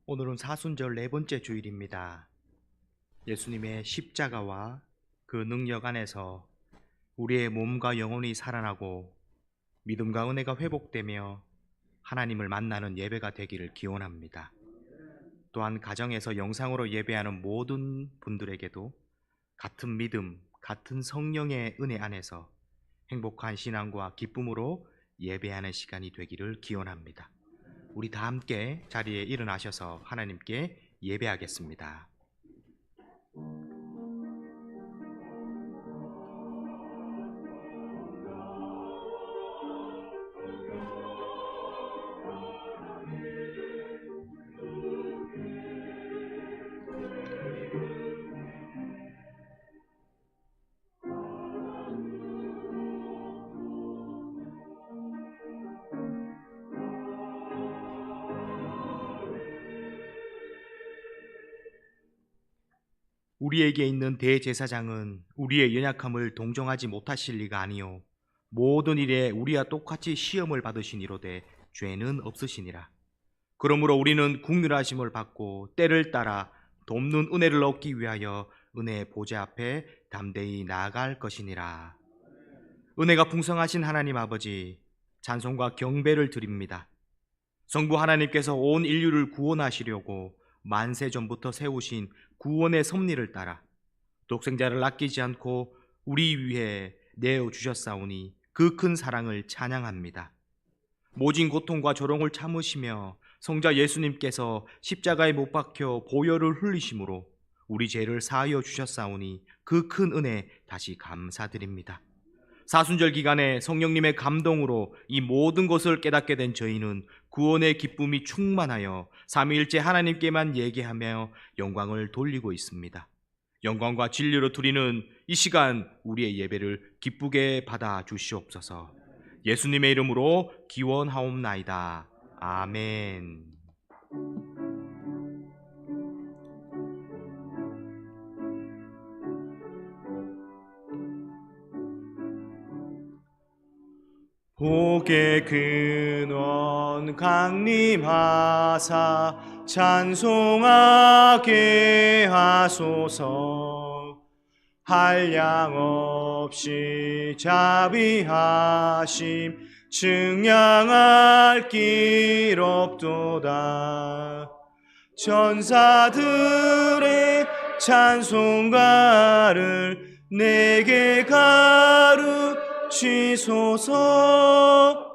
오늘은 사순절 네 번째 주일입니다. 예수님의 십자가와 그 능력 안에서 우리의 몸과 영혼이 살아나고 믿음과 은혜가 회복되며 하나님을 만나는 예배가 되기를 기원합니다. 또한 가정에서 영상으로 예배하는 모든 분들에게도 같은 믿음, 같은 성령의 은혜 안에서 행복한 신앙과 기쁨으로 예배하는 시간이 되기를 기원합니다. 우리 다 함께 자리에 일어나셔서 하나님께 예배하겠습니다. 우리에게 있는 대제사장은 우리의 연약함을 동정하지 못하실 리가 아니요 모든 일에 우리와 똑같이 시험을 받으시니로되 죄는 없으시니라. 그러므로 우리는 국률하심을 받고 때를 따라 돕는 은혜를 얻기 위하여 은혜의 보좌 앞에 담대히 나아갈 것이니라. 은혜가 풍성하신 하나님 아버지, 찬송과 경배를 드립니다. 성부 하나님께서 온 인류를 구원하시려고 만세 전부터 세우신 구원의 섭리를 따라 독생자를 아끼지 않고 우리 위해 내어주셨사오니 그 큰 사랑을 찬양합니다. 모진 고통과 조롱을 참으시며 성자 예수님께서 십자가에 못 박혀 보혈을 흘리심으로 우리 죄를 사하여 주셨사오니 그 큰 은혜 다시 감사드립니다. 사순절 기간에 성령님의 감동으로 이 모든 것을 깨닫게 된 저희는 구원의 기쁨이 충만하여 삼위일체 하나님께만 얘기하며 영광을 돌리고 있습니다. 영광과 진리로 드리는 이 시간 우리의 예배를 기쁘게 받아 주시옵소서. 예수님의 이름으로 기원하옵나이다. 아멘. 복의 근원 강림하사 찬송하게 하소서. 한량 없이 자비하심 증량할 길 없도다. 천사들의 찬송가를 내게 가르치소서.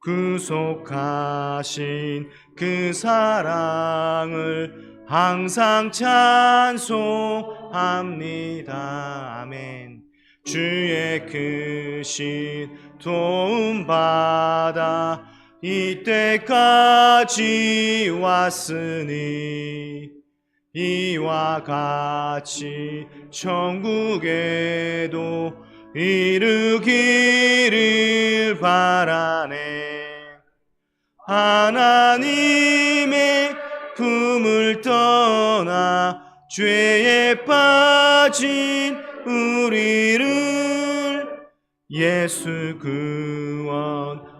구속하신 그 사랑을 항상 찬송합니다. 아멘. 주의 크신 도움 받아 이때까지 왔으니 이와 같이 천국에도 이르기를 바라네. 하나님의 품을 떠나 죄에 빠진 우리를 예수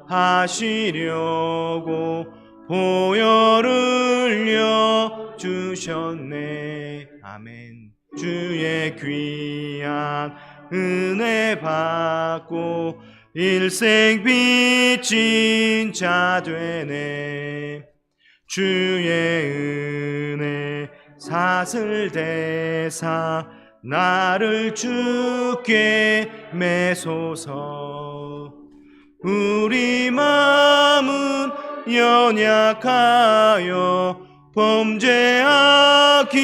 구원하시려고 보혈 흘려 주셨네. 아멘. 주의 귀한 은혜 받고 일생 빚진 자 되네. 주의 은혜 사슬 대사 나를 주께 매소서. 우리 마음은 연약하여 범죄하기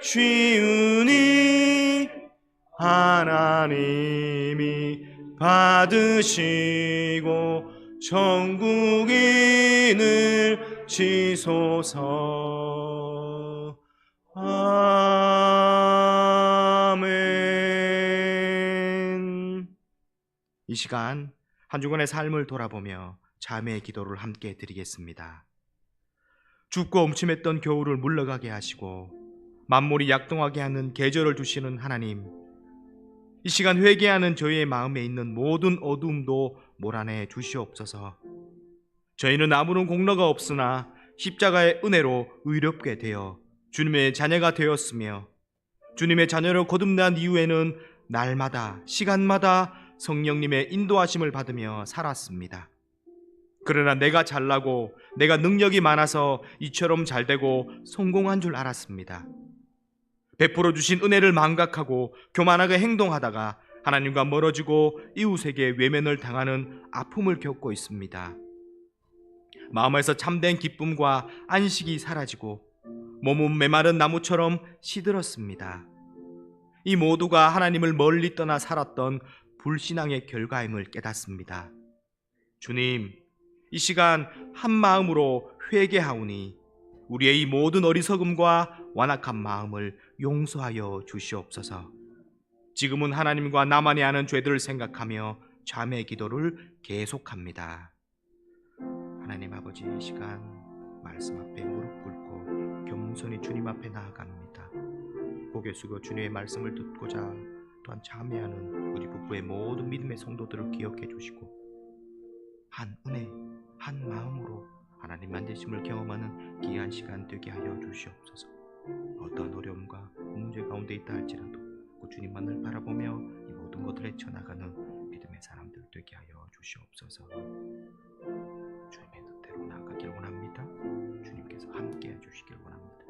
쉬우니 하나님이 받으시고 천국인을 치소서. 아멘. 이 시간 한 주간의 삶을 돌아보며 자매의 기도를 함께 드리겠습니다. 춥고 음침했던 겨울을 물러가게 하시고 만물이 약동하게 하는 계절을 주시는 하나님, 이 시간 회개하는 저희의 마음에 있는 모든 어둠도 몰아내 주시옵소서. 저희는 아무런 공로가 없으나 십자가의 은혜로 의롭게 되어 주님의 자녀가 되었으며 주님의 자녀로 거듭난 이후에는 날마다 시간마다 성령님의 인도하심을 받으며 살았습니다. 그러나 내가 잘나고 내가 능력이 많아서 이처럼 잘되고 성공한 줄 알았습니다. 베풀어 주신 은혜를 망각하고 교만하게 행동하다가 하나님과 멀어지고 이웃에게 외면을 당하는 아픔을 겪고 있습니다. 마음에서 참된 기쁨과 안식이 사라지고 몸은 메마른 나무처럼 시들었습니다. 이 모두가 하나님을 멀리 떠나 살았던 불신앙의 결과임을 깨닫습니다. 주님, 이 시간 한 마음으로 회개하오니 우리의 이 모든 어리석음과 완악한 마음을 용서하여 주시옵소서. 지금은 하나님과 나만이 아는 죄들을 생각하며 자매 기도를 계속합니다. 하나님 아버지, 이 시간 말씀 앞에 무릎 꿇고 겸손히 주님 앞에 나아갑니다. 고개 숙여 주님의 말씀을 듣고자 또한 자매하는 우리 부부의 모든 믿음의 성도들을 기억해 주시고 한 은혜, 한 마음으로 하나님 만지심을 경험하는 귀한 시간 되게 하여 주시옵소서. 어떠한 어려움과 문제 가운데 있다 할지라도 그 주님만을 바라보며 이 모든 것을 헤쳐나가는 믿음의 사람들 되게 하여 주시옵소서. 주님의 뜻대로 나아가길 원합니다. 주님께서 함께 해주시길 원합니다.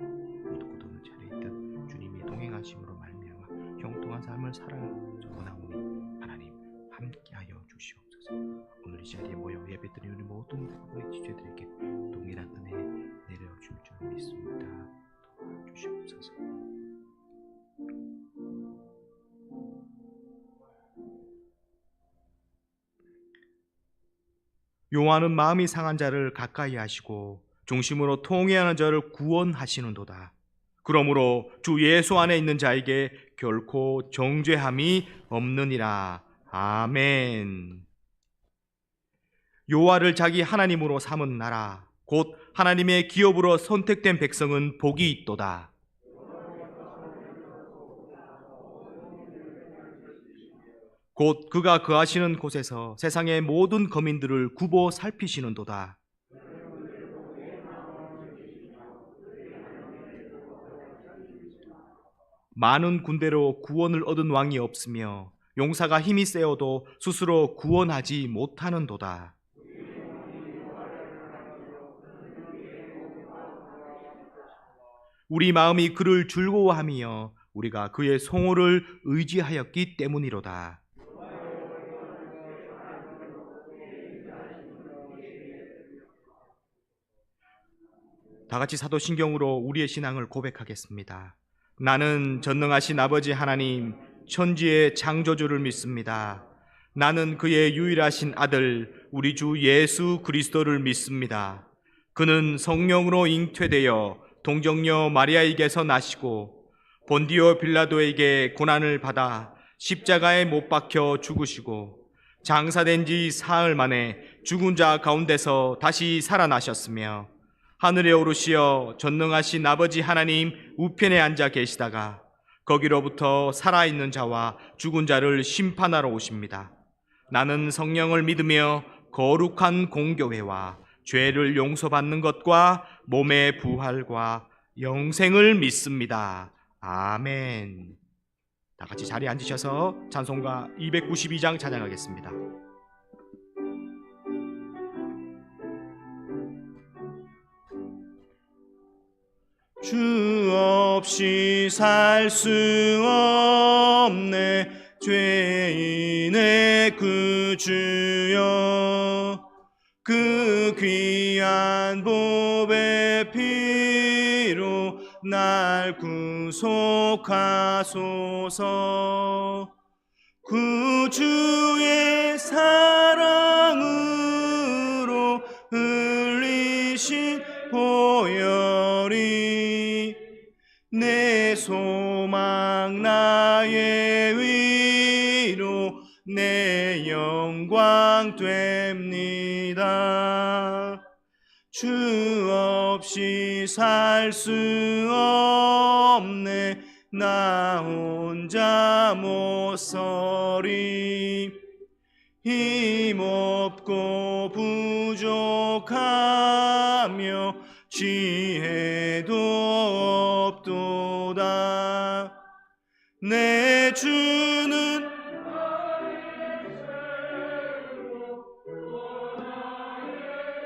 모두 굳어는 자리에 있듯 주님이 동행하심으로 말미암아 형통한 삶을 살아야 원하오니 하나님 함께하여 주시옵소서. 오늘 이 자리에 모여 예배드리는 우리 모든 부부의 지체들에게 동일한 은혜 내려줄 줄 믿습니다. 도와주시옵소서. 용하는 마음이 상한 자를 가까이 하시고 중심으로 통회하는 자를 구원하시는도다. 그러므로 주 예수 안에 있는 자에게 결코 정죄함이 없느니라. 아멘. 여호와를 자기 하나님으로 삼은 나라 곧 하나님의 기업으로 선택된 백성은 복이 있도다. 곧 그가 거하시는 곳에서 세상의 모든 거민들을 굽어 살피시는도다. 많은 군대로 구원을 얻은 왕이 없으며 용사가 힘이 세어도 스스로 구원하지 못하는도다. 우리 마음이 그를 즐거워하며 우리가 그의 성호를 의지하였기 때문이로다. 다 같이 사도신경으로 우리의 신앙을 고백하겠습니다. 나는 전능하신 아버지 하나님 천지의 창조주를 믿습니다. 나는 그의 유일하신 아들 우리 주 예수 그리스도를 믿습니다. 그는 성령으로 잉태되어 동정녀 마리아에게서 나시고 본디오 빌라도에게 고난을 받아 십자가에 못 박혀 죽으시고 장사된 지 사흘 만에 죽은 자 가운데서 다시 살아나셨으며 하늘에 오르시어 전능하신 아버지 하나님 우편에 앉아 계시다가 거기로부터 살아있는 자와 죽은 자를 심판하러 오십니다. 나는 성령을 믿으며 거룩한 공교회와 죄를 용서받는 것과 몸의 부활과 영생을 믿습니다. 아멘. 다 같이 자리에 앉으셔서 찬송가 292장 찬양하겠습니다. 주 없이 살 수 없네 죄인의 그 주여 그 귀한 보배 피로 날 구속하소서. 그 주의 사랑으로 흘리신 보혈이 내 소망 나의 위로 내 영광 됩니다. 주 없이 살 수 없네 나 혼자 못 서리. 힘없고 부족하며 지혜도 없도다. 내 주는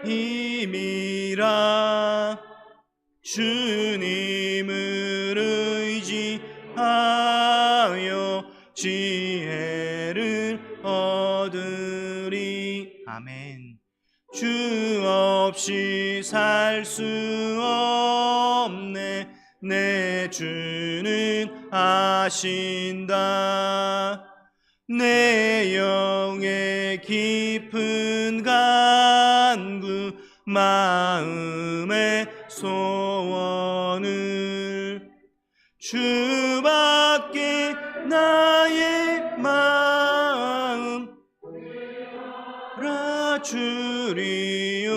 힘이라. 주님을 의지하여 지혜를 얻으리. 아멘. 주 없이 살 수 없네. 내 주는 아신다. 내 영의 깊은 간구 마음의 소원을 주밖에 나의 마음 알아주리요.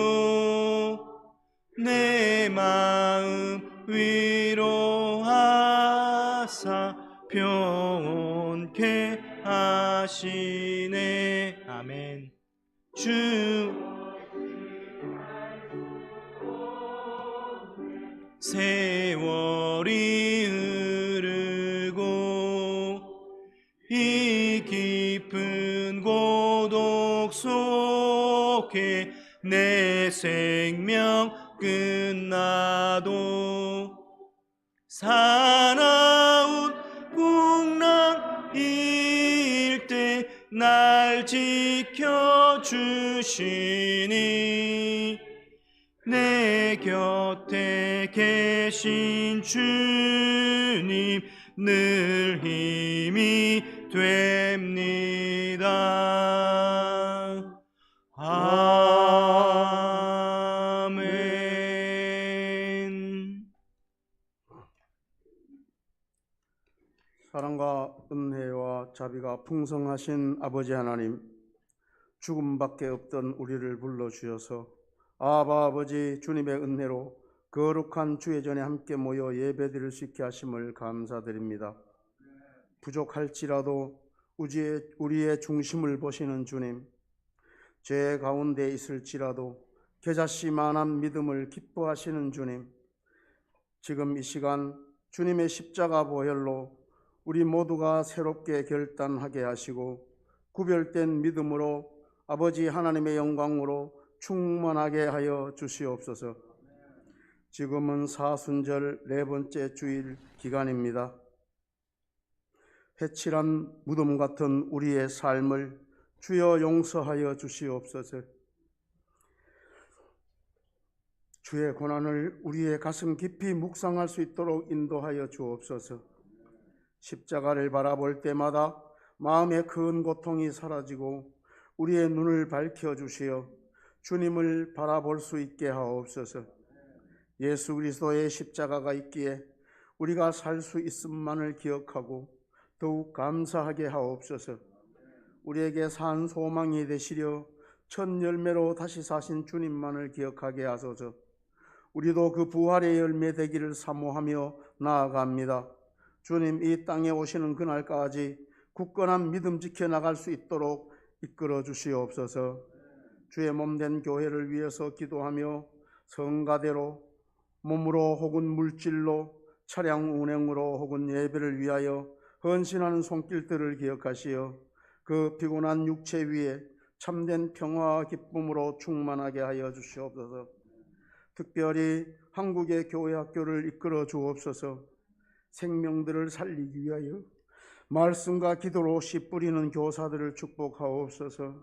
내 마음 위로하사 평온케 하시네. 아멘. 주 세월이 흐르고 이 깊은 고독 속에 내 생명 끝나도 사나운 풍랑일 때 날 지켜주시니 내 곁에 계신 주님 늘 힘이 됩니다. 아멘. 사랑과 은혜와 자비가 풍성하신 아버지 하나님, 죽음밖에 없던 우리를 불러주셔서 아바 아버지 주님의 은혜로 거룩한 주의 전에 함께 모여 예배드릴 수 있게 하심을 감사드립니다. 부족할지라도 우리의 중심을 보시는 주님, 죄 가운데 있을지라도 겨자씨만한 믿음을 기뻐하시는 주님, 지금 이 시간 주님의 십자가 보혈로 우리 모두가 새롭게 결단하게 하시고 구별된 믿음으로 아버지 하나님의 영광으로 충만하게 하여 주시옵소서. 지금은 사순절 4번째 주일 기간입니다. 해칠한 무덤 같은 우리의 삶을 주여 용서하여 주시옵소서. 주의 고난을 우리의 가슴 깊이 묵상할 수 있도록 인도하여 주옵소서. 십자가를 바라볼 때마다 마음의 큰 고통이 사라지고 우리의 눈을 밝혀주시어 주님을 바라볼 수 있게 하옵소서. 예수 그리스도의 십자가가 있기에 우리가 살 수 있음만을 기억하고 더욱 감사하게 하옵소서. 우리에게 산 소망이 되시려 첫 열매로 다시 사신 주님만을 기억하게 하소서. 우리도 그 부활의 열매 되기를 사모하며 나아갑니다. 주님, 이 땅에 오시는 그날까지 굳건한 믿음 지켜나갈 수 있도록 이끌어 주시옵소서. 주의 몸된 교회를 위해서 기도하며 성가대로 몸으로 혹은 물질로 차량 운행으로 혹은 예배를 위하여 헌신하는 손길들을 기억하시어 그 피곤한 육체 위에 참된 평화와 기쁨으로 충만하게 하여 주시옵소서. 특별히 한국의 교회 학교를 이끌어 주옵소서. 생명들을 살리기 위하여 말씀과 기도로 씨 뿌리는 교사들을 축복하옵소서.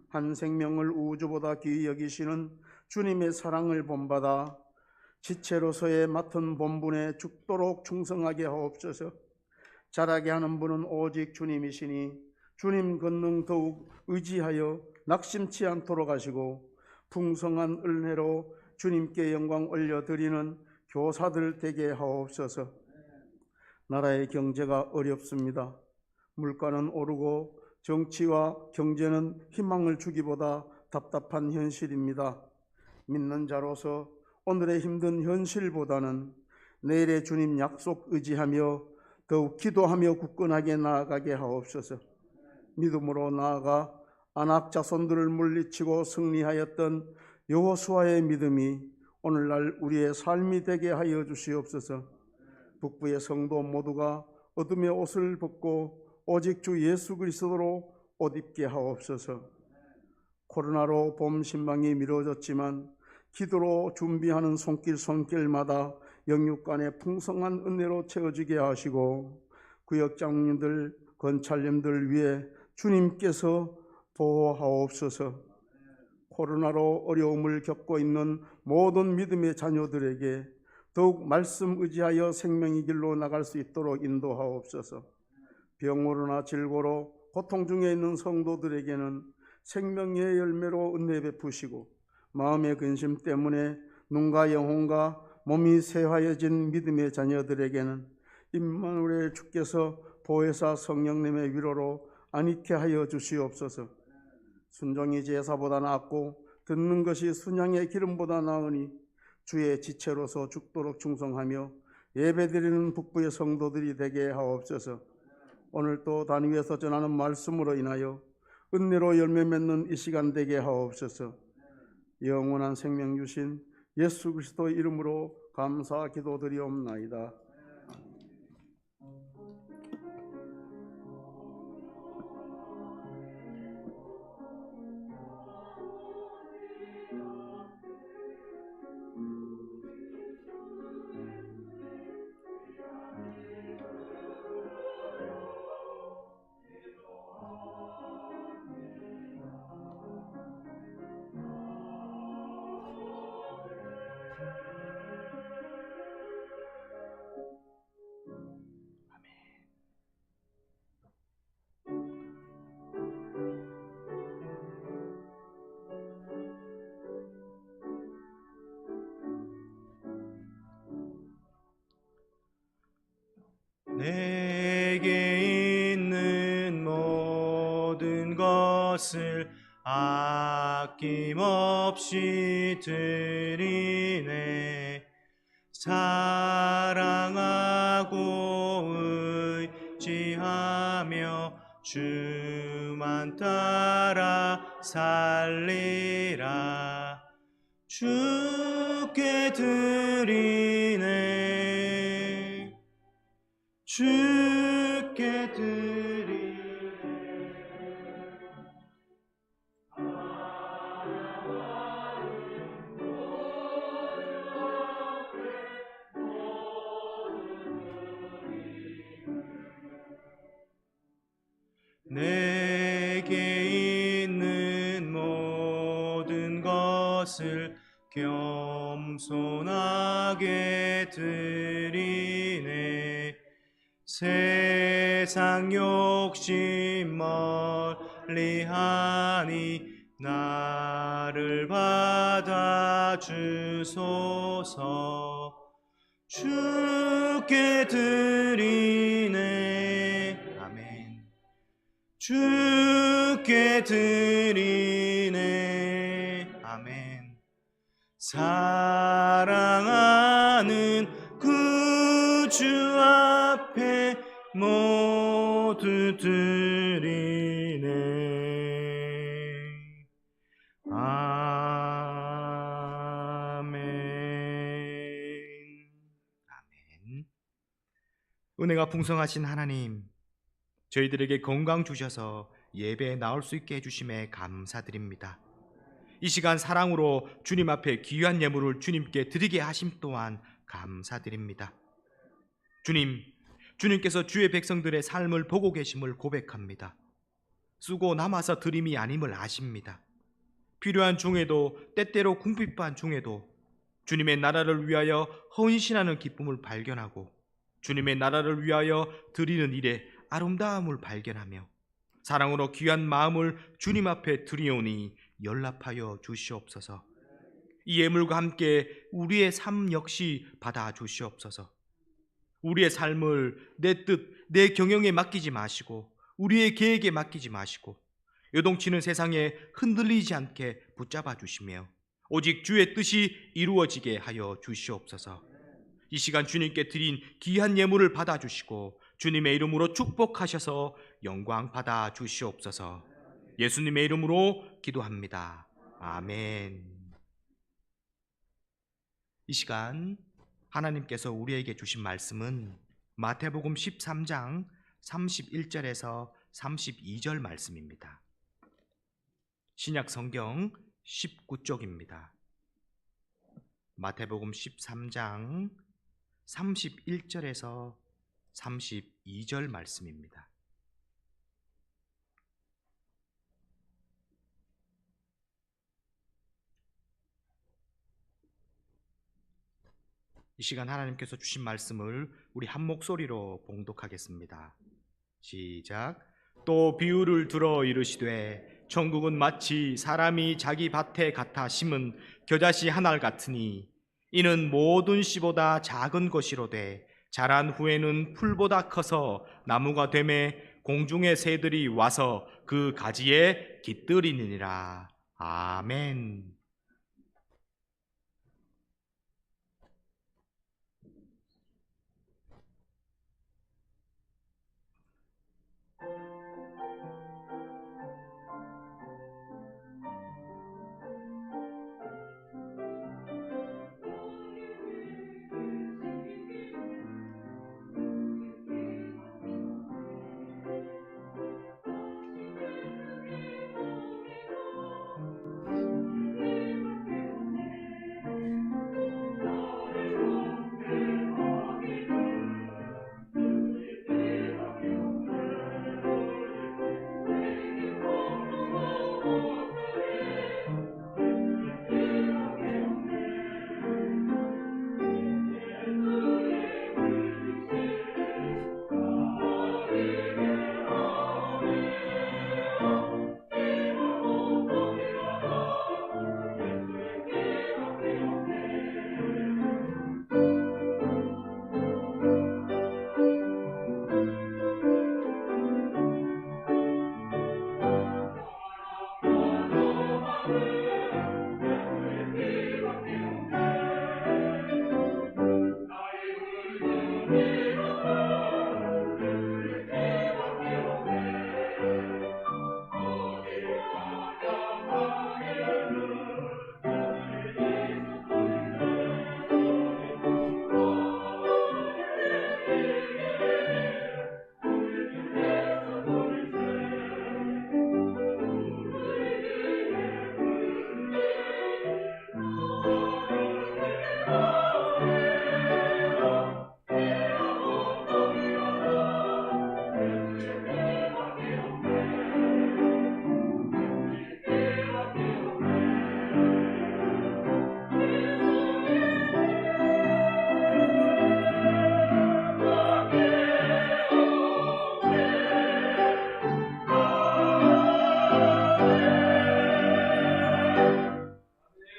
한 생명을 우주보다 귀히 여기시는 주님의 사랑을 본받아 지체로서의 맡은 본분에 죽도록 충성하게 하옵소서. 자라게 하는 분은 오직 주님이시니 주님 권능 더욱 의지하여 낙심치 않도록 하시고 풍성한 은혜로 주님께 영광 올려드리는 교사들 되게 하옵소서. 나라의 경제가 어렵습니다. 물가는 오르고 정치와 경제는 희망을 주기보다 답답한 현실입니다. 믿는 자로서 오늘의 힘든 현실보다는 내일의 주님 약속 의지하며 더욱 기도하며 굳건하게 나아가게 하옵소서. 믿음으로 나아가 아낙 자손들을 물리치고 승리하였던 여호수아의 믿음이 오늘날 우리의 삶이 되게 하여 주시옵소서. 북부의 성도 모두가 어둠의 옷을 벗고 오직 주 예수 그리스도로 옷 입게 하옵소서. 코로나로 봄 신방이 미뤄졌지만 기도로 준비하는 손길마다 영육간의 풍성한 은혜로 채워지게 하시고 구역 장로님들, 건찰님들 위해 주님께서 보호하옵소서. 코로나로 어려움을 겪고 있는 모든 믿음의 자녀들에게 더욱 말씀 의지하여 생명의 길로 나갈 수 있도록 인도하옵소서. 병으로나 질고로 고통 중에 있는 성도들에게는 생명의 열매로 은혜 베푸시고 마음의 근심 때문에 눈과 영혼과 몸이 쇠하여진 믿음의 자녀들에게는 임마누엘 주께서 보혜사 성령님의 위로로 안익게 하여 주시옵소서. 순종이 제사보다 낫고 듣는 것이 순양의 기름보다 나으니 주의 지체로서 죽도록 충성하며 예배드리는 북부의 성도들이 되게 하옵소서. 오늘 또 단위에서 전하는 말씀으로 인하여 은혜로 열매 맺는 이 시간 되게 하옵소서. 영원한 생명 주신 예수 그리스도의 이름으로 감사 기도드리옵나이다. 내게 있는 모든 것을 아낌없이 드리네. 사랑하고 의지하며 주만 따라 살리라. 주께 드리네. 주께 드리네. 내게 있는 모든 것을 겸손하게 드리네. 세상 욕심 멀리하니 나를 받아주소서. 주께 드리네. 아멘. 주께 드리네. 아멘. 사랑하는 그 주 앞에 모두 드리네. 아멘. 아멘. 은혜가 풍성하신 하나님, 저희들에게 건강 주셔서 예배에 나올 수 있게 해주심에 감사드립니다. 이 시간 사랑으로 주님 앞에 귀한 예물을 주님께 드리게 하심 또한 감사드립니다. 주님께서 주의 백성들의 삶을 보고 계심을 고백합니다. 쓰고 남아서 드림이 아님을 아십니다. 필요한 중에도 때때로 궁핍한 중에도 주님의 나라를 위하여 헌신하는 기쁨을 발견하고 주님의 나라를 위하여 드리는 일에 아름다움을 발견하며 사랑으로 귀한 마음을 주님 앞에 드리오니 연락하여 주시옵소서. 이 예물과 함께 우리의 삶 역시 받아 주시옵소서. 우리의 삶을 내 뜻, 내 경영에 맡기지 마시고 우리의 계획에 맡기지 마시고 요동치는 세상에 흔들리지 않게 붙잡아 주시며 오직 주의 뜻이 이루어지게 하여 주시옵소서. 이 시간 주님께 드린 귀한 예물을 받아 주시고 주님의 이름으로 축복하셔서 영광 받아 주시옵소서. 예수님의 이름으로 기도합니다. 아멘. 이 시간 하나님께서 우리에게 주신 말씀은 마태복음 13장 31절에서 32절 말씀입니다. 신약 성경 19쪽입니다. 마태복음 13장 31절에서 32절 말씀입니다. 이 시간 하나님께서 주신 말씀을 우리 한 목소리로 봉독하겠습니다. 시작. 또 비유를 들어 이르시되 천국은 마치 사람이 자기 밭에 갖다 심은 겨자씨 한 알 같으니 이는 모든 씨보다 작은 것이로되 자란 후에는 풀보다 커서 나무가 되매 공중의 새들이 와서 그 가지에 깃들이니라. 아멘.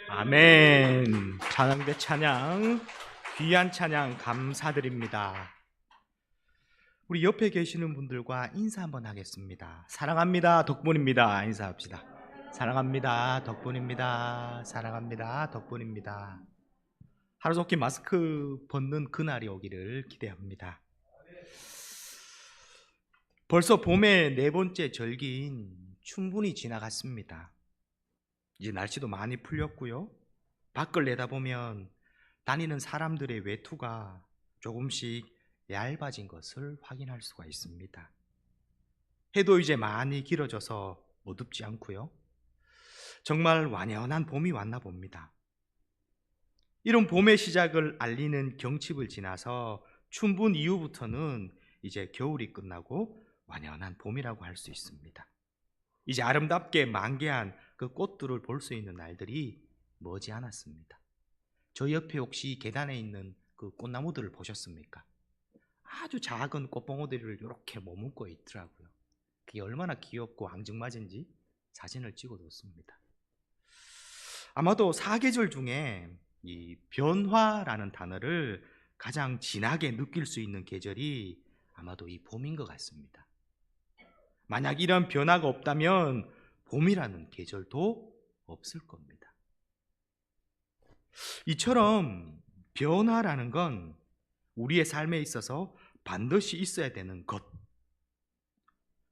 아멘. 찬양대 찬양, 귀한 찬양 감사드립니다. 우리 옆에 계시는 분들과 인사 한번 하겠습니다. 사랑합니다. 덕분입니다. 인사합시다. 사랑합니다. 덕분입니다. 사랑합니다. 덕분입니다. 하루속히 마스크 벗는 그날이 오기를 기대합니다. 벌써 봄의 네 번째 절기인 충분히 지나갔습니다. 이제 날씨도 많이 풀렸고요. 밖을 내다보면 다니는 사람들의 외투가 조금씩 얇아진 것을 확인할 수가 있습니다. 해도 이제 많이 길어져서 어둡지 않고요. 정말 완연한 봄이 왔나 봅니다. 이런 봄의 시작을 알리는 경칩을 지나서 춘분 이후부터는 이제 겨울이 끝나고 완연한 봄이라고 할 수 있습니다. 이제 아름답게 만개한 그 꽃들을 볼 수 있는 날들이 머지 않았습니다. 저 옆에 혹시 계단에 있는 그 꽃나무들을 보셨습니까? 아주 작은 꽃봉오리를 이렇게 머금고 있더라고요. 그게 얼마나 귀엽고 앙증맞은지 사진을 찍어뒀습니다. 아마도 사계절 중에 이 변화라는 단어를 가장 진하게 느낄 수 있는 계절이 아마도 이 봄인 것 같습니다. 만약 이런 변화가 없다면 봄이라는 계절도 없을 겁니다. 이처럼 변화라는 건 우리의 삶에 있어서 반드시 있어야 되는 것.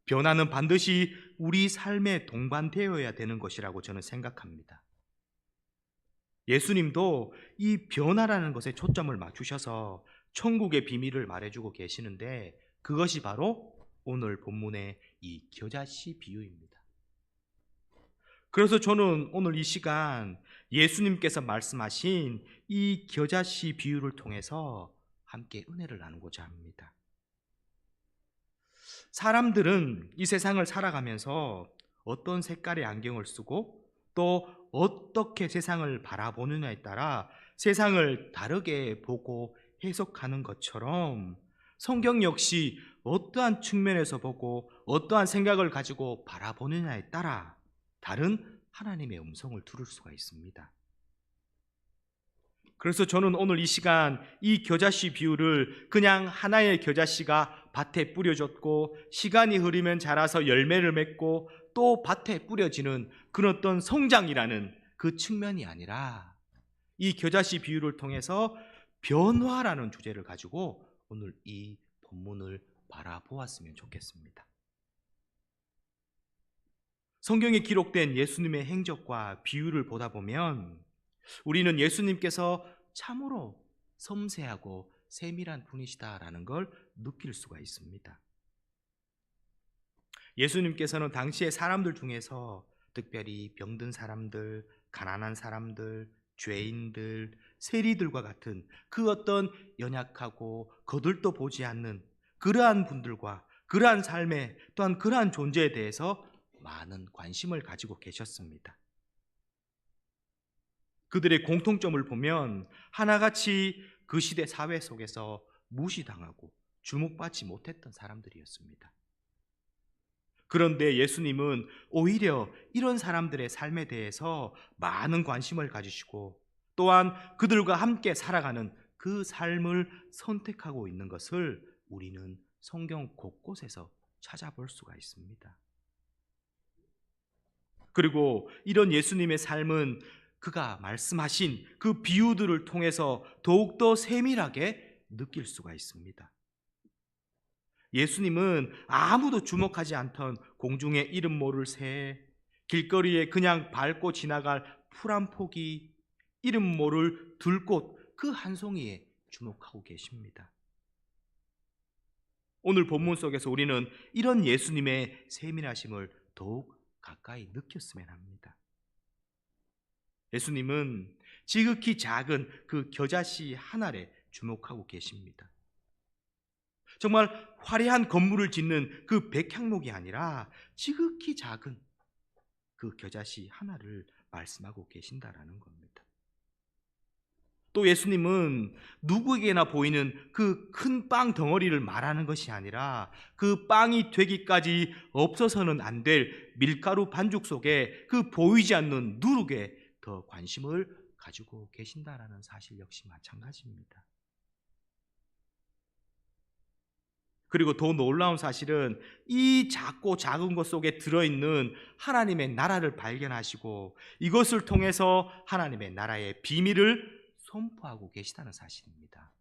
변화는 반드시 우리 삶에 동반되어야 되는 것이라고 저는 생각합니다. 예수님도 이 변화라는 것에 초점을 맞추셔서 천국의 비밀을 말해주고 계시는데, 그것이 바로 오늘 본문의 이 겨자씨 비유입니다. 그래서 저는 오늘 이 시간 예수님께서 말씀하신 이 겨자씨 비유를 통해서 함께 은혜를 나누고자 합니다. 사람들은 이 세상을 살아가면서 어떤 색깔의 안경을 쓰고 또 어떻게 세상을 바라보느냐에 따라 세상을 다르게 보고 해석하는 것처럼, 성경 역시 어떠한 측면에서 보고 어떠한 생각을 가지고 바라보느냐에 따라 다른 하나님의 음성을 들을 수가 있습니다. 그래서 저는 오늘 이 시간 이 겨자씨 비유를 그냥 하나의 겨자씨가 밭에 뿌려졌고 시간이 흐르면 자라서 열매를 맺고 또 밭에 뿌려지는 그런 어떤 성장이라는 그 측면이 아니라, 이 겨자씨 비유를 통해서 변화라는 주제를 가지고 오늘 이 본문을 바라보았으면 좋겠습니다. 성경에 기록된 예수님의 행적과 비유를 보다 보면 우리는 예수님께서 참으로 섬세하고 세밀한 분이시다라는 걸 느낄 수가 있습니다. 예수님께서는 당시의 사람들 중에서 특별히 병든 사람들, 가난한 사람들, 죄인들, 세리들과 같은 그 어떤 연약하고 거들떠 보지 않는 그러한 분들과 그러한 삶에, 또한 그러한 존재에 대해서 많은 관심을 가지고 계셨습니다. 그들의 공통점을 보면 하나같이 그 시대 사회 속에서 무시당하고 주목받지 못했던 사람들이었습니다. 그런데 예수님은 오히려 이런 사람들의 삶에 대해서 많은 관심을 가지시고 또한 그들과 함께 살아가는 그 삶을 선택하고 있는 것을 우리는 성경 곳곳에서 찾아볼 수가 있습니다. 그리고 이런 예수님의 삶은 그가 말씀하신 그 비유들을 통해서 더욱더 세밀하게 느낄 수가 있습니다. 예수님은 아무도 주목하지 않던 공중에 이름 모를 새, 길거리에 그냥 밟고 지나갈 풀 한 포기, 이름 모를 들꽃 그 한 송이에 주목하고 계십니다. 오늘 본문 속에서 우리는 이런 예수님의 세밀하심을 더욱 가까이 느꼈으면 합니다. 예수님은 지극히 작은 그 겨자씨 한 알에 주목하고 계십니다. 정말 화려한 건물을 짓는 그 백향목이 아니라 지극히 작은 그 겨자씨 하나를 말씀하고 계신다라는 겁니다. 또 예수님은 누구에게나 보이는 그 큰 빵 덩어리를 말하는 것이 아니라 그 빵이 되기까지 없어서는 안 될 밀가루 반죽 속에 그 보이지 않는 누룩에 더 관심을 가지고 계신다라는 사실 역시 마찬가지입니다. 그리고 더 놀라운 사실은 이 작고 작은 것 속에 들어있는 하나님의 나라를 발견하시고 이것을 통해서 하나님의 나라의 비밀을 선포하고 계시다는 사실입니다.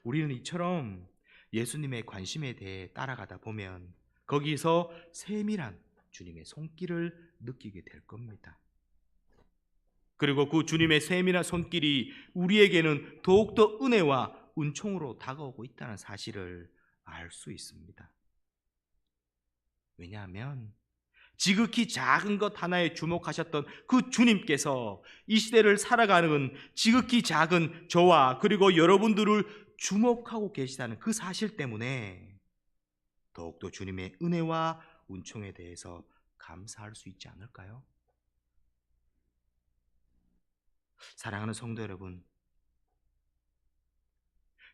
우리는 이처럼 예수님의 관심에 대해 따라가다 보면 거기서 세밀한 주님의 손길을 느끼게 될 겁니다. 그리고 그 주님의 세밀한 손길이 우리에게는 더욱더 은혜와 은총으로 다가오고 있다는 사실을 알 수 있습니다. 왜냐하면 지극히 작은 것 하나에 주목하셨던 그 주님께서 이 시대를 살아가는 지극히 작은 저와 그리고 여러분들을 주목하고 계시다는 그 사실 때문에 더욱더 주님의 은혜와 은총에 대해서 감사할 수 있지 않을까요? 사랑하는 성도 여러분,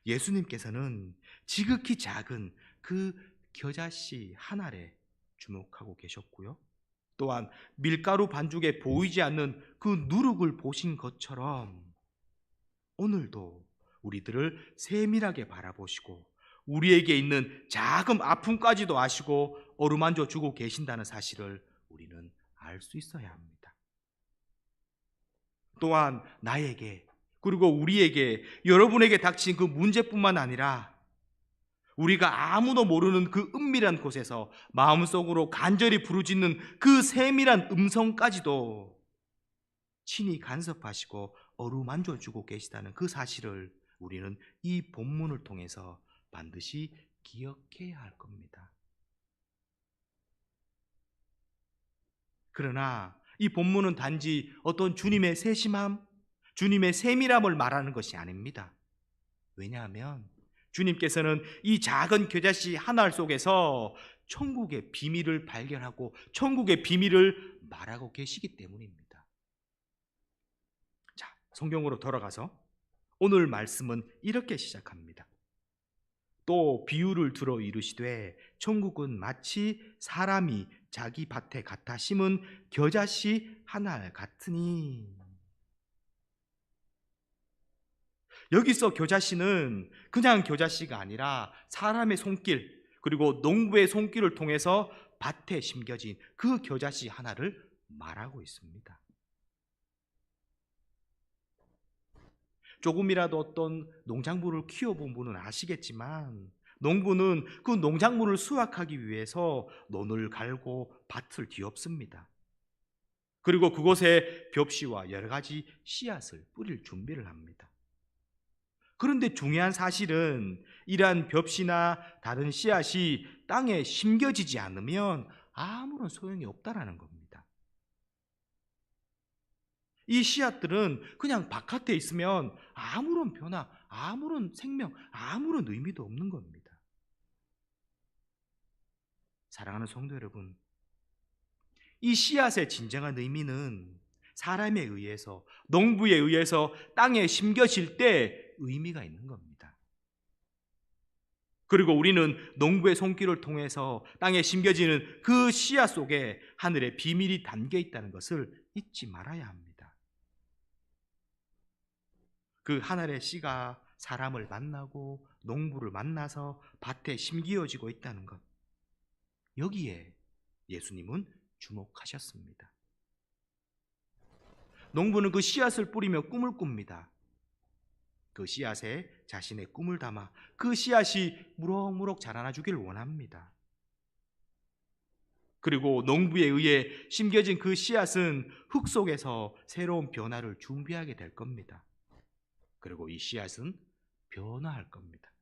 예수님께서는 지극히 작은 그 겨자씨 한 알에 주목하고 계셨고요. 또한 밀가루 반죽에 보이지 않는 그 누룩을 보신 것처럼 오늘도 우리들을 세밀하게 바라보시고 우리에게 있는 작은 아픔까지도 아시고 어루만져 주고 계신다는 사실을 우리는 알 수 있어야 합니다. 또한 나에게 그리고 우리에게 여러분에게 닥친 그 문제뿐만 아니라 우리가 아무도 모르는 그 은밀한 곳에서 마음속으로 간절히 부르짖는 그 세밀한 음성까지도 친히 간섭하시고 어루만져주고 계시다는 그 사실을 우리는 이 본문을 통해서 반드시 기억해야 할 겁니다. 그러나 이 본문은 단지 어떤 주님의 세심함, 주님의 세밀함을 말하는 것이 아닙니다. 왜냐하면 주님께서는 이 작은 겨자씨 하나 속에서 천국의 비밀을 발견하고 천국의 비밀을 말하고 계시기 때문입니다. 자, 성경으로 돌아가서 오늘 말씀은 이렇게 시작합니다. 또 비유를 들어 이르시되 천국은 마치 사람이 자기 밭에 갖다 심은 겨자씨 하나 같으니. 여기서 겨자씨는 그냥 겨자씨가 아니라 사람의 손길, 그리고 농부의 손길을 통해서 밭에 심겨진 그 겨자씨 하나를 말하고 있습니다. 조금이라도 어떤 농작물을 키워본 분은 아시겠지만 농부는 그 농작물을 수확하기 위해서 논을 갈고 밭을 뒤엎습니다. 그리고 그곳에 벽씨와 여러 가지 씨앗을 뿌릴 준비를 합니다. 그런데 중요한 사실은 이러한 벽씨나 다른 씨앗이 땅에 심겨지지 않으면 아무런 소용이 없다라는 겁니다. 이 씨앗들은 그냥 바깥에 있으면 아무런 변화, 아무런 생명, 아무런 의미도 없는 겁니다. 사랑하는 성도 여러분, 이 씨앗의 진정한 의미는 사람에 의해서, 농부에 의해서 땅에 심겨질 때 의미가 있는 겁니다. 그리고 우리는 농부의 손길을 통해서 땅에 심겨지는 그 씨앗 속에 하늘의 비밀이 담겨 있다는 것을 잊지 말아야 합니다. 그 하늘의 씨가 사람을 만나고 농부를 만나서 밭에 심기어지고 있다는 것, 여기에 예수님은 주목하셨습니다. 농부는 그 씨앗을 뿌리며 꿈을 꿉니다. 그 씨앗에 자신의 꿈을 담아 그 씨앗이 무럭무럭 자라나 주길 원합니다. 그리고 농부에 의해 심겨진 그 씨앗은 흙 속에서 새로운 변화를 준비하게 될 겁니다. 그리고 이 씨앗은 변화할 겁니다.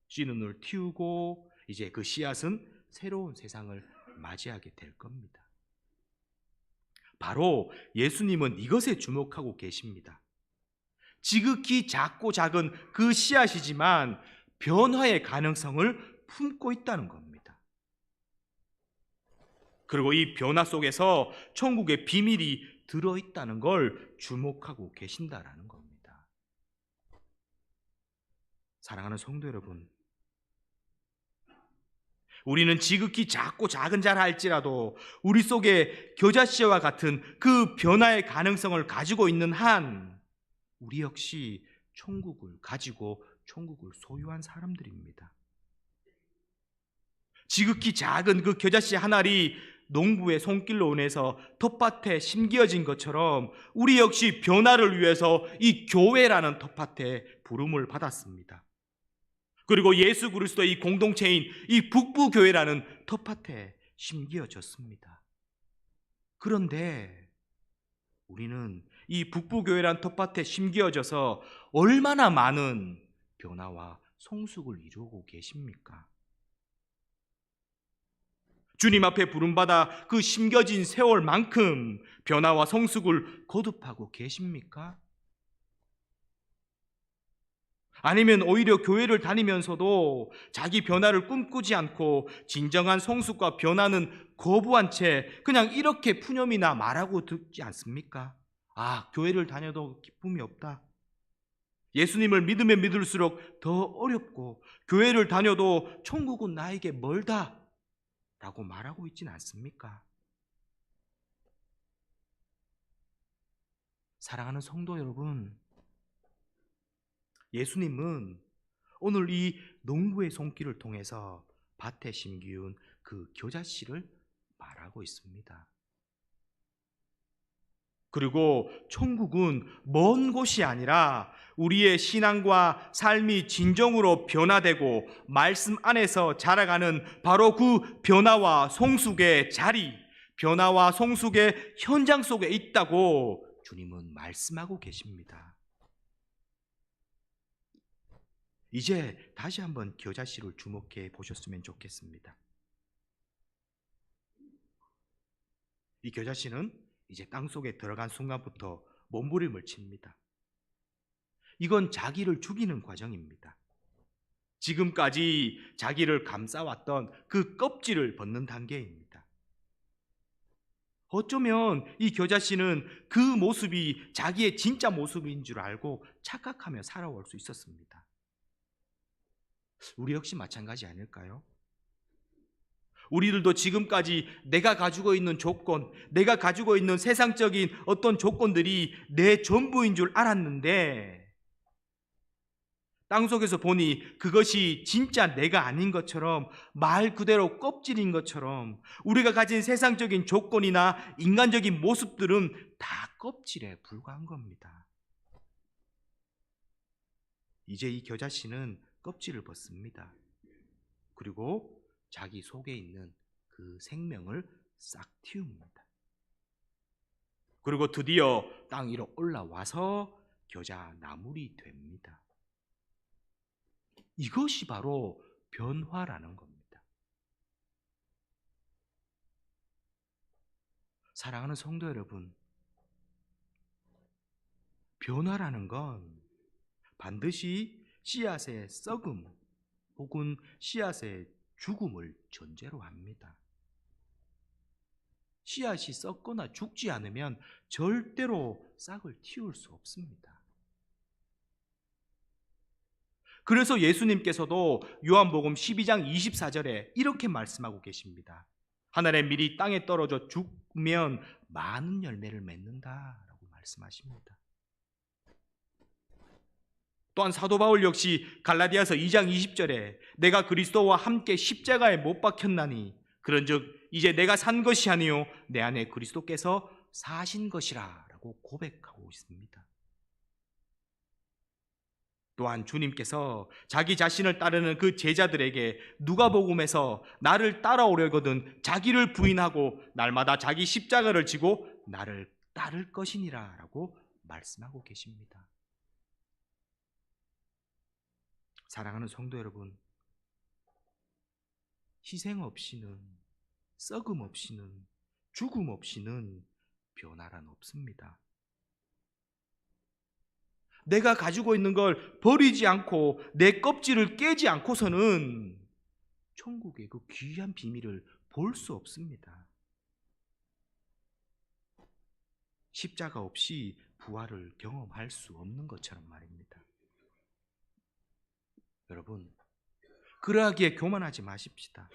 씨눈을 틔우고 이제 그 씨앗은 새로운 세상을 맞이하게 될 겁니다. 바로 예수님은 이것에 주목하고 계십니다. 지극히 작고 작은 그 씨앗이지만 변화의 가능성을 품고 있다는 겁니다. 그리고 이 변화 속에서 천국의 비밀이 들어있다는 걸 주목하고 계신다라는 겁니다. 사랑하는 성도 여러분, 우리는 지극히 작고 작은 자라 할지라도 우리 속에 겨자씨와 같은 그 변화의 가능성을 가지고 있는 한 우리 역시 천국을 가지고 천국을 소유한 사람들입니다. 지극히 작은 그 겨자씨 한 알이 농부의 손길로 인해서 텃밭에 심겨진 것처럼 우리 역시 변화를 위해서 이 교회라는 텃밭에 부름을 받았습니다. 그리고 예수 그리스도의 이 공동체인 이 북부교회라는 텃밭에 심겨졌습니다. 그런데 우리는 이 북부교회라는 텃밭에 심겨져서 얼마나 많은 변화와 성숙을 이루고 계십니까? 주님 앞에 부름받아 그 심겨진 세월만큼 변화와 성숙을 거듭하고 계십니까? 아니면 오히려 교회를 다니면서도 자기 변화를 꿈꾸지 않고 진정한 성숙과 변화는 거부한 채 그냥 이렇게 푸념이나 말하고 듣지 않습니까? 아, 교회를 다녀도 기쁨이 없다. 예수님을 믿으면 믿을수록 더 어렵고 교회를 다녀도 천국은 나에게 멀다 라고 말하고 있지는 않습니까? 사랑하는 성도 여러분, 예수님은 오늘 이 농부의 손길을 통해서 밭에 심기운 그 겨자씨를 말하고 있습니다. 그리고 천국은 먼 곳이 아니라 우리의 신앙과 삶이 진정으로 변화되고 말씀 안에서 자라가는 바로 그 변화와 성숙의 자리, 변화와 성숙의 현장 속에 있다고 주님은 말씀하고 계십니다. 이제 다시 한번 겨자씨를 주목해 보셨으면 좋겠습니다. 이 겨자씨는 이제 땅속에 들어간 순간부터 몸부림을 칩니다. 이건 자기를 죽이는 과정입니다. 지금까지 자기를 감싸왔던 그 껍질을 벗는 단계입니다. 어쩌면 이 겨자씨는 그 모습이 자기의 진짜 모습인 줄 알고 착각하며 살아올 수 있었습니다. 우리 역시 마찬가지 아닐까요? 우리들도 지금까지 내가 가지고 있는 조건, 내가 가지고 있는 세상적인 어떤 조건들이 내 전부인 줄 알았는데 땅속에서 보니 그것이 진짜 내가 아닌 것처럼, 말 그대로 껍질인 것처럼 우리가 가진 세상적인 조건이나 인간적인 모습들은 다 껍질에 불과한 겁니다. 이제 이 겨자씨는 껍질을 벗습니다. 그리고 자기 속에 있는 그 생명을 싹 틔웁니다. 그리고 드디어 땅 위로 올라와서 겨자 나물이 됩니다. 이것이 바로 변화라는 겁니다. 사랑하는 성도 여러분, 변화라는 건 반드시 씨앗의 썩음 혹은 씨앗의 죽음을 전제로 합니다. 씨앗이 썩거나 죽지 않으면 절대로 싹을 틔울 수 없습니다. 그래서 예수님께서도 요한복음 12장 24절에 이렇게 말씀하고 계십니다. 하늘의 밀이 땅에 떨어져 죽으면 많은 열매를 맺는다라고 말씀하십니다. 또한 사도 바울 역시 갈라디아서 2장 20절에 내가 그리스도와 함께 십자가에 못 박혔나니 그런즉 이제 내가 산 것이 아니요 내 안에 그리스도께서 사신 것이라라고 고백하고 있습니다. 또한 주님께서 자기 자신을 따르는 그 제자들에게 누가복음에서 나를 따라오려거든 자기를 부인하고 날마다 자기 십자가를 지고 나를 따를 것이니라라고 말씀하고 계십니다. 사랑하는 성도 여러분, 희생 없이는, 썩음 없이는, 죽음 없이는 변화란 없습니다. 내가 가지고 있는 걸 버리지 않고 내 껍질을 깨지 않고서는 천국의 그 귀한 비밀을 볼 수 없습니다. 십자가 없이 부활을 경험할 수 없는 것처럼 말입니다. 여러분, 그러하기에 교만하지 마십시다.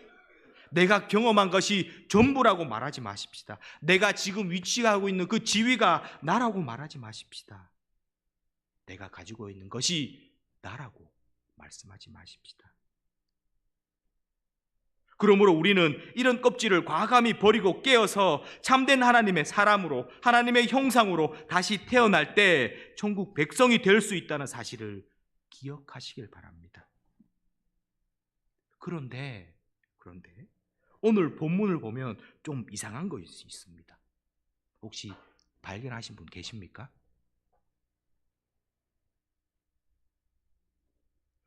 내가 경험한 것이 전부라고 말하지 마십시다. 내가 지금 위치하고 있는 그 지위가 나라고 말하지 마십시다. 내가 가지고 있는 것이 나라고 말씀하지 마십시다. 그러므로 우리는 이런 껍질을 과감히 버리고 깨어서 참된 하나님의 사람으로, 하나님의 형상으로 다시 태어날 때 천국 백성이 될 수 있다는 사실을 기억하시길 바랍니다. 그런데 오늘 본문을 보면 좀 이상한 것이 있습니다. 혹시 발견하신 분 계십니까?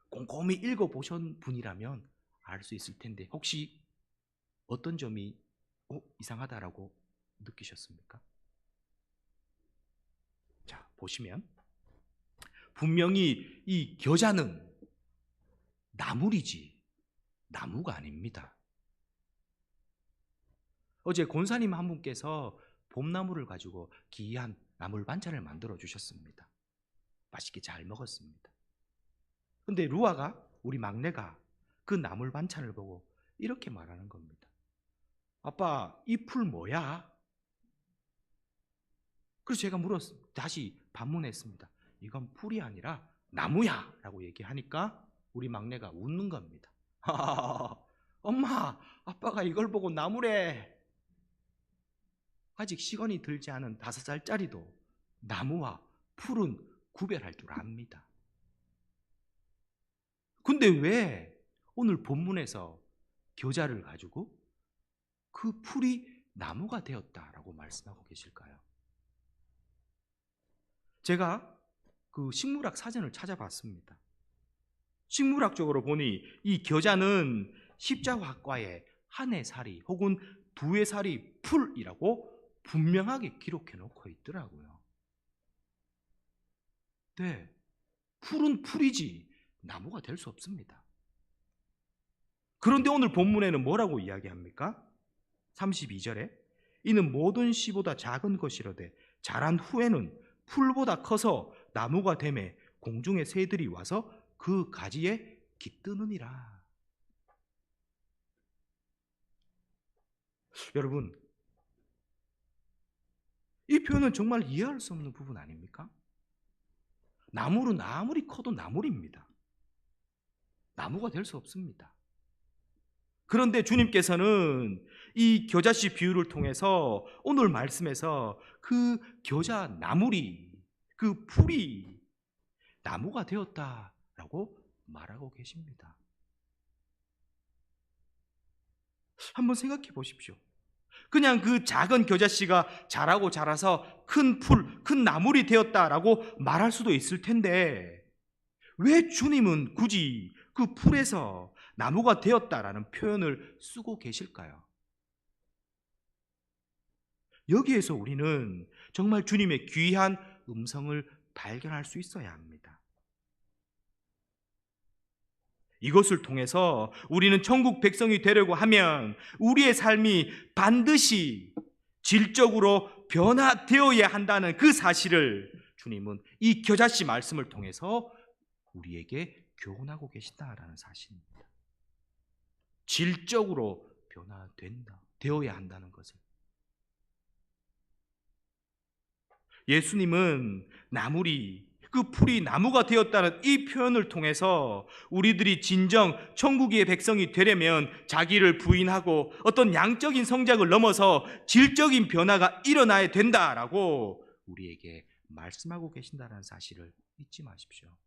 꼼꼼히 읽어보신 분이라면 알 수 있을 텐데 혹시 어떤 점이 이상하다라고 느끼셨습니까? 자, 보시면 분명히 이 겨자는 나물이지 나무가 아닙니다. 어제 권사님 한 분께서 봄나물을 가지고 귀한 나물 반찬을 만들어 주셨습니다. 맛있게 잘 먹었습니다. 근데 루아가, 우리 막내가 그 나물 반찬을 보고 이렇게 말하는 겁니다. 아빠, 이 풀 뭐야? 그래서 제가 다시 반문했습니다. 이건 풀이 아니라 나무야 라고 얘기하니까 우리 막내가 웃는 겁니다. 엄마, 아빠가 이걸 보고 나무래. 아직 시간이 들지 않은 5살짜리도 나무와 풀은 구별할 줄 압니다. 근데 왜 오늘 본문에서 겨자를 가지고 그 풀이 나무가 되었다라고 말씀하고 계실까요? 제가 그 식물학 사전을 찾아봤습니다. 식물학적으로 보니 이 겨자는 십자화과에 한 해 살이 혹은 두 해 살이 풀이라고 분명하게 기록해 놓고 있더라고요. 네, 풀은 풀이지 나무가 될 수 없습니다. 그런데 오늘 본문에는 뭐라고 이야기합니까? 32절에 이는 모든 씨보다 작은 것이로되 자란 후에는 풀보다 커서 나무가 되매 공중의 새들이 와서 그 가지에 깃드느니라. 여러분, 이 표현은 정말 이해할 수 없는 부분 아닙니까? 나물은 아무리 커도 나물입니다. 나무가 될 수 없습니다. 그런데 주님께서는 이 겨자씨 비유를 통해서 오늘 말씀에서 그 겨자 나물이, 그 풀이 나무가 되었다라고 말하고 계십니다. 한번 생각해 보십시오. 그냥 그 작은 겨자씨가 자라고 자라서 큰 풀, 큰 나물이 되었다라고 말할 수도 있을 텐데 왜 주님은 굳이 그 풀에서 나무가 되었다라는 표현을 쓰고 계실까요? 여기에서 우리는 정말 주님의 귀한 음성을 발견할 수 있어야 합니다. 이것을 통해서 우리는 천국 백성이 되려고 하면 우리의 삶이 반드시 질적으로 변화되어야 한다는 그 사실을 주님은 이 겨자씨 말씀을 통해서 우리에게 교훈하고 계시다라는 사실입니다. 질적으로 되어야 한다는 것을. 예수님은 나물이 그 풀이 나무가 되었다는 이 표현을 통해서 우리들이 진정 천국의 백성이 되려면 자기를 부인하고 어떤 양적인 성장을 넘어서 질적인 변화가 일어나야 된다라고 우리에게 말씀하고 계신다는 사실을 잊지 마십시오.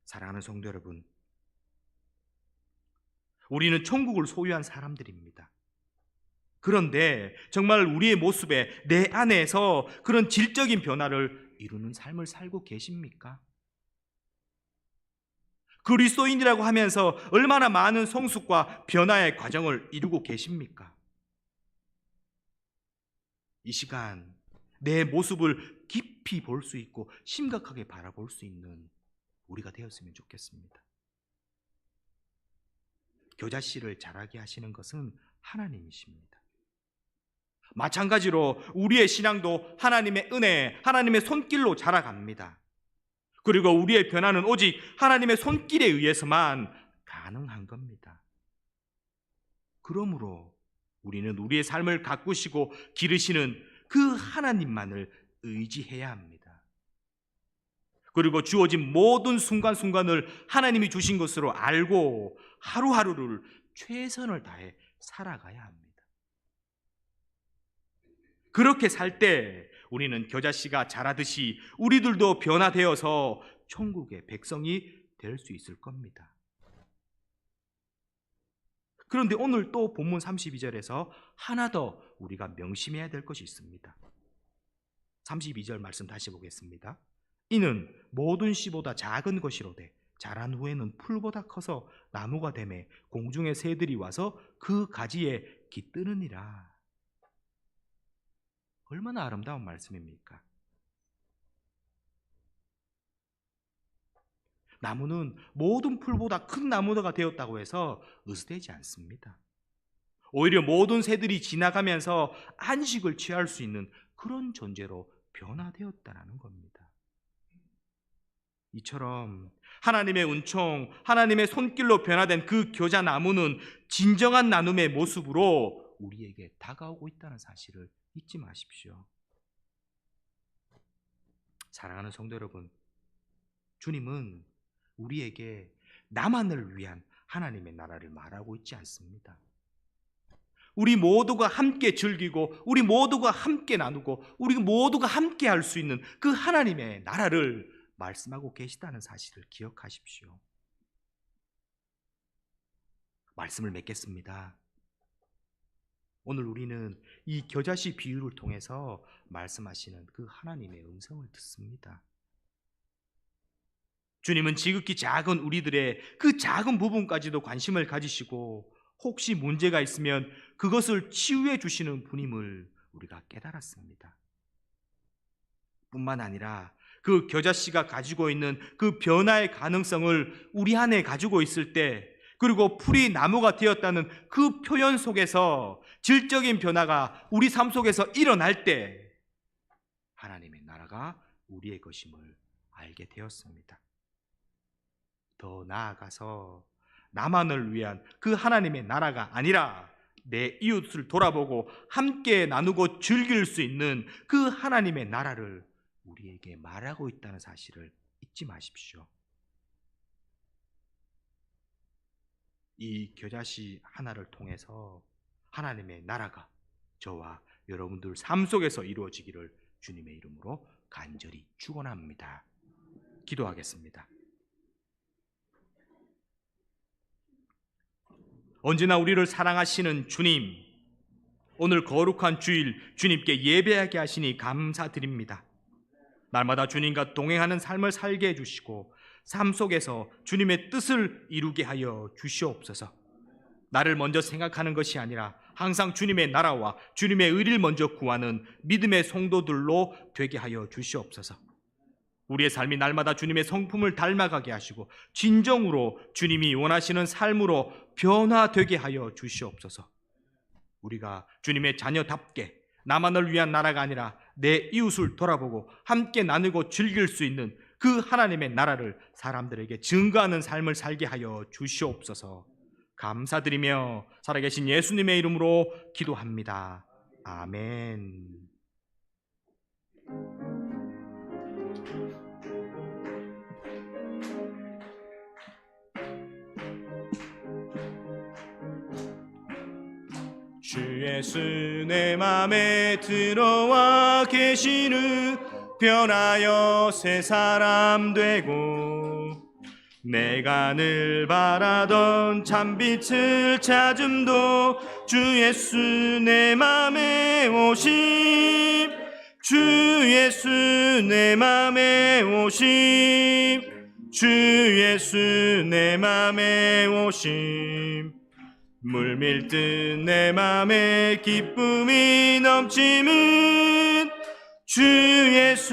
사랑하는 성도 여러분, 우리는 천국을 소유한 사람들입니다. 그런데 정말 우리의 모습에 내 안에서 그런 질적인 변화를 이루는 삶을 살고 계십니까? 그리스도인이라고 하면서 얼마나 많은 성숙과 변화의 과정을 이루고 계십니까? 이 시간 내 모습을 깊이 볼 수 있고 심각하게 바라볼 수 있는 우리가 되었으면 좋겠습니다. 겨자씨를 자라게 하시는 것은 하나님이십니다. 마찬가지로 우리의 신앙도 하나님의 은혜, 하나님의 손길로 자라갑니다. 그리고 우리의 변화는 오직 하나님의 손길에 의해서만 가능한 겁니다. 그러므로 우리는 우리의 삶을 가꾸시고 기르시는 그 하나님만을 의지해야 합니다. 그리고 주어진 모든 순간순간을 하나님이 주신 것으로 알고 하루하루를 최선을 다해 살아가야 합니다. 그렇게 살 때 우리는 겨자씨가 자라듯이 우리들도 변화되어서 천국의 백성이 될 수 있을 겁니다. 그런데 오늘 또 본문 32절에서 하나 더 우리가 명심해야 될 것이 있습니다. 32절 말씀 다시 보겠습니다. 이는 모든 씨보다 작은 것이로되 자란 후에는 풀보다 커서 나무가 되매 공중의 새들이 와서 그 가지에 깃드느니라. 얼마나 아름다운 말씀입니까? 나무는 모든 풀보다 큰 나무가 되었다고 해서 으스대지 않습니다. 오히려 모든 새들이 지나가면서 안식을 취할 수 있는 그런 존재로 변화되었다는 겁니다. 이처럼 하나님의 은총, 하나님의 손길로 변화된 그 겨자 나무는 진정한 나눔의 모습으로 우리에게 다가오고 있다는 사실을 잊지 마십시오. 사랑하는 성도 여러분, 주님은 우리에게 나만을 위한 하나님의 나라를 말하고 있지 않습니다. 우리 모두가 함께 즐기고 우리 모두가 함께 나누고 우리 모두가 함께 할 수 있는 그 하나님의 나라를 말씀하고 계시다는 사실을 기억하십시오. 말씀을 맺겠습니다. 오늘 우리는 이 겨자씨 비유를 통해서 말씀하시는 그 하나님의 음성을 듣습니다. 주님은 지극히 작은 우리들의 그 작은 부분까지도 관심을 가지시고 혹시 문제가 있으면 그것을 치유해 주시는 분임을 우리가 깨달았습니다. 뿐만 아니라 그 겨자씨가 가지고 있는 그 변화의 가능성을 우리 안에 가지고 있을 때, 그리고 풀이 나무가 되었다는 그 표현 속에서 질적인 변화가 우리 삶 속에서 일어날 때 하나님의 나라가 우리의 것임을 알게 되었습니다. 더 나아가서 나만을 위한 그 하나님의 나라가 아니라 내 이웃을 돌아보고 함께 나누고 즐길 수 있는 그 하나님의 나라를 우리에게 말하고 있다는 사실을 잊지 마십시오. 이 겨자씨 하나를 통해서 하나님의 나라가 저와 여러분들 삶 속에서 이루어지기를 주님의 이름으로 간절히 축원합니다. 기도하겠습니다. 언제나 우리를 사랑하시는 주님, 오늘 거룩한 주일 주님께 예배하게 하시니 감사드립니다. 날마다 주님과 동행하는 삶을 살게 해주시고 삶 속에서 주님의 뜻을 이루게 하여 주시옵소서. 나를 먼저 생각하는 것이 아니라 항상 주님의 나라와 주님의 의를 먼저 구하는 믿음의 성도들로 되게 하여 주시옵소서. 우리의 삶이 날마다 주님의 성품을 닮아가게 하시고 진정으로 주님이 원하시는 삶으로 변화되게 하여 주시옵소서. 우리가 주님의 자녀답게 나만을 위한 나라가 아니라 내 이웃을 돌아보고 함께 나누고 즐길 수 있는 그 하나님의 나라를 사람들에게 증거하는 삶을 살게 하여 주시옵소서. 감사드리며 살아계신 예수님의 이름으로 기도합니다. 아멘. 주 예수 내 맘에 들어와 계시는 변하여 새 사람 되고 내가 늘 바라던 참빛을 찾음도 주 예수 내 맘에 오심, 주 예수 내 맘에 오심, 주 예수 내 맘에 오심. 물밀듯 내 맘에 기쁨이 넘치는 주 예수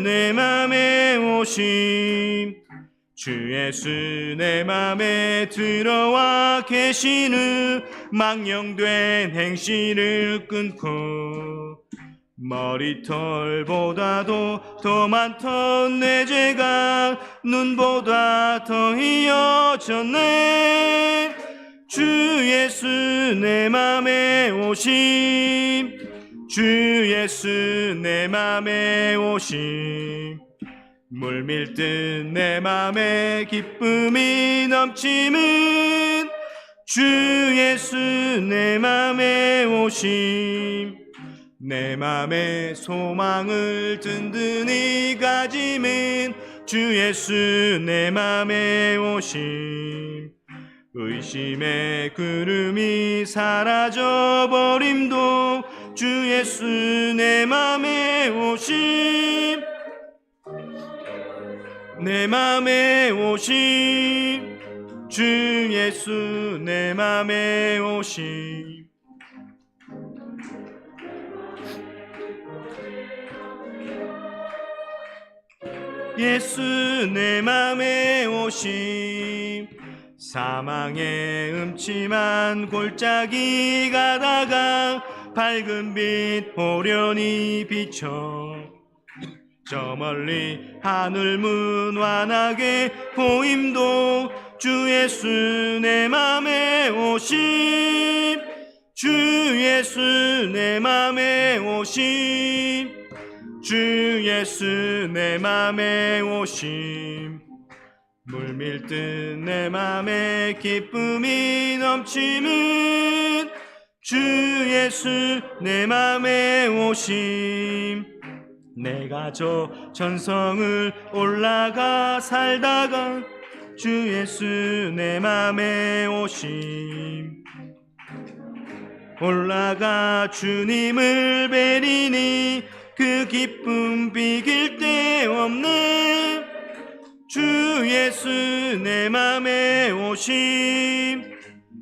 내 맘에 오심, 주 예수 내 맘에 들어와 계시는 망령된 행실을 끊고 머리털보다도 더 많던 내 죄가 눈보다 더 희어졌네. 주 예수 내 맘에 오심, 주 예수 내 맘에 오심. 물밀듯 내 맘에 기쁨이 넘치는 주 예수 내 맘에 오심. 내 맘에 소망을 든든히 가짐은 주 예수 내 맘에 오심. 의심의 구름이 사라져버림도 주 예수 내 맘에 오심, 내 맘에 오심, 주 예수 내 맘에 오심. 예수 내 맘에 오심. 사망의 음침한 골짜기 가다가 밝은 빛 호련히 비춰 저 멀리 하늘문 환하게 보임도 주 예수 내 맘에 오심, 주 예수 내 맘에 오심, 주 예수 내 맘에 오심. 물밀듯 내 맘에 기쁨이 넘치는 주 예수 내 맘에 오심. 내가 저 전성을 올라가 살다가 주 예수 내 맘에 오심. 올라가 주님을 뵈리니 그 기쁨 비길 데 없네. 주 예수 내 맘에 오심,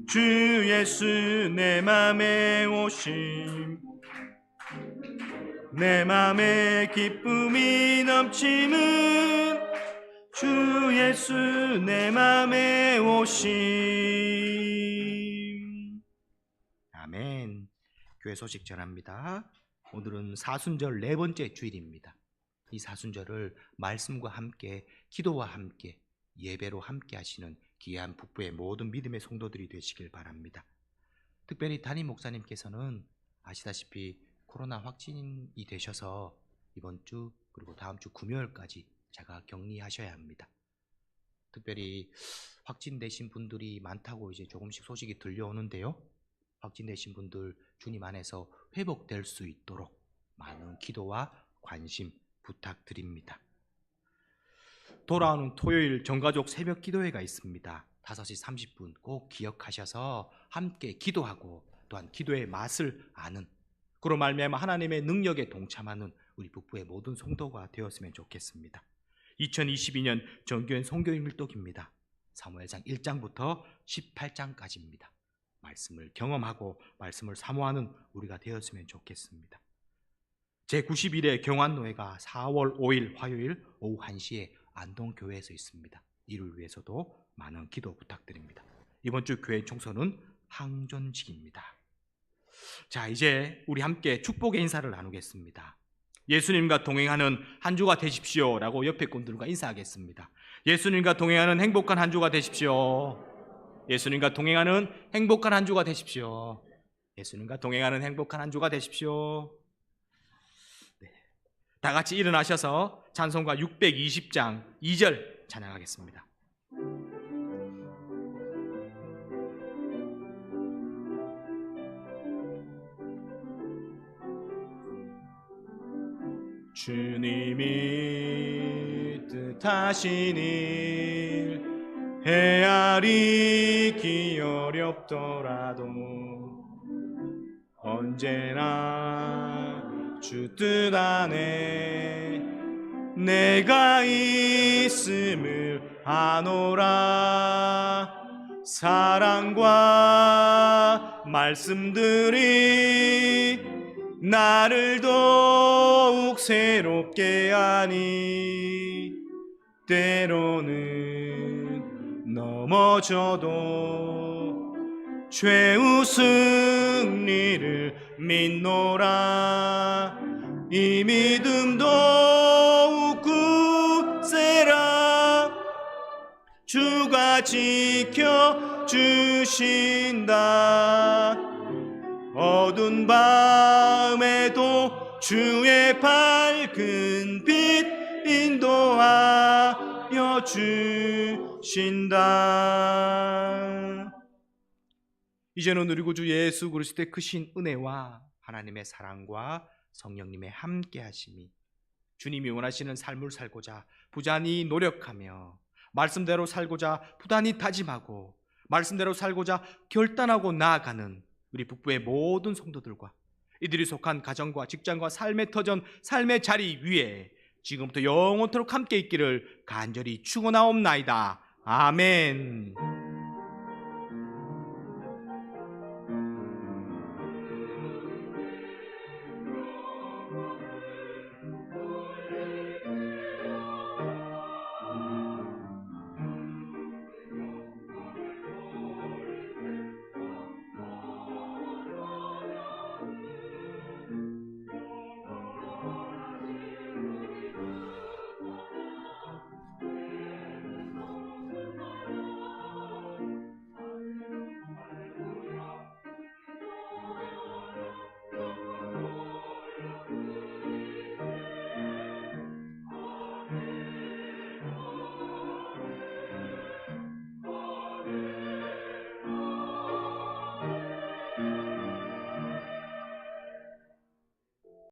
주 예수 내 맘에 오심. 내 맘에 기쁨이 넘치는 주 예수 내 맘에 오심. 아멘. 교회 소식 전합니다. 오늘은 사순절 네 번째 주일입니다. 이 사순절을 말씀과 함께, 기도와 함께, 예배로 함께 하시는 귀한 북부의 모든 믿음의 성도들이 되시길 바랍니다. 특별히 담임 목사님께서는 아시다시피 코로나 확진이 되셔서 이번 주 그리고 다음 주 금요일까지 제가 격리하셔야 합니다. 특별히 확진되신 분들이 많다고 이제 조금씩 소식이 들려오는데요. 확진되신 분들 주님 안에서 회복될 수 있도록 많은 기도와 관심 부탁드립니다. 돌아오는 토요일 전가족 새벽 기도회가 있습니다. 5시 30분 꼭 기억하셔서 함께 기도하고 또한 기도의 맛을 아는, 그로 말미암아 하나님의 능력에 동참하는 우리 북부의 모든 성도가 되었으면 좋겠습니다. 2022년 정교회 성교인 일독입니다. 사무엘상 1장부터 18장까지입니다. 말씀을 경험하고 말씀을 사모하는 우리가 되었으면 좋겠습니다. 제91회 경환노회가 4월 5일 화요일 오후 1시에 안동교회에서 있습니다. 이를 위해서도 많은 기도 부탁드립니다. 이번 주 교회 총선은 항전직입니다. 자, 이제 우리 함께 축복의 인사를 나누겠습니다. 예수님과 동행하는 한 주가 되십시오 라고 옆에 분들과 인사하겠습니다. 예수님과 동행하는 행복한 한 주가 되십시오. 예수님과 동행하는 행복한 한 주가 되십시오. 예수님과 동행하는 행복한 한 주가 되십시오. 네. 다 같이 일어나셔서 찬송가 620장 2절 찬양하겠습니다. 주님이 뜻하신 일 헤아리기 어렵더라도 언제나 주 뜻 안에 내가 있음을 아노라. 사랑과 말씀들이 나를 더욱 새롭게 하니 때로는 넘어져도 최후 승리를 믿노라. 이 믿음 더욱 굳세라. 주가 지켜주신다. 어두운 밤에도 주의 밝은 빛 인도하여 주신다. 이제는 우리 구주 예수 그리스도의 크신 은혜와 하나님의 사랑과 성령님의 함께 하심이, 주님이 원하시는 삶을 살고자 부단히 노력하며 말씀대로 살고자 부단히 다짐하고 말씀대로 살고자 결단하고 나아가는 우리 북부의 모든 성도들과 이들이 속한 가정과 직장과 삶의 터전, 삶의 자리 위에 지금부터 영원토록 함께 있기를 간절히 축원하옵나이다. 아멘.